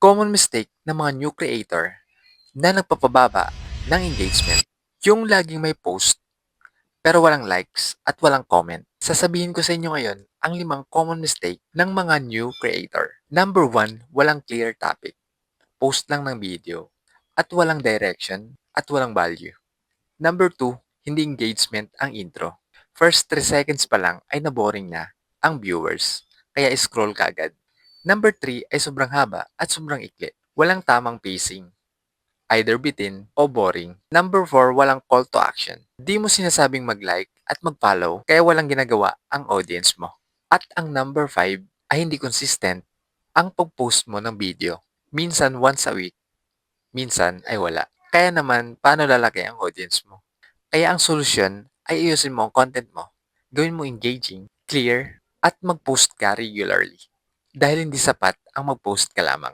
Common mistake ng mga new creator na nagpapababa ng engagement. Yung laging may post pero walang likes at walang comment. Sasabihin ko sa inyo ngayon ang 5 common mistake ng mga new creator. Number 1, walang clear topic. Post lang ng video at walang direction at walang value. Number 2, hindi engagement ang intro. First 3 seconds pa lang ay naboring na ang viewers, kaya scroll ka agad. Number 3 ay sobrang haba at sobrang ikli. Walang tamang pacing, either bitin o boring. Number 4, walang call to action. Di mo sinasabing mag-like at mag-follow, kaya walang ginagawa ang audience mo. At ang number 5 ay hindi consistent ang pag-post mo ng video. Minsan once a week, minsan ay wala. Kaya naman, paano lalaki ang audience mo? Kaya ang solusyon ay ayusin mo ang content mo. Gawin mo engaging, clear, at mag-post ka regularly. Dahil hindi sapat ang mag-post ka lamang.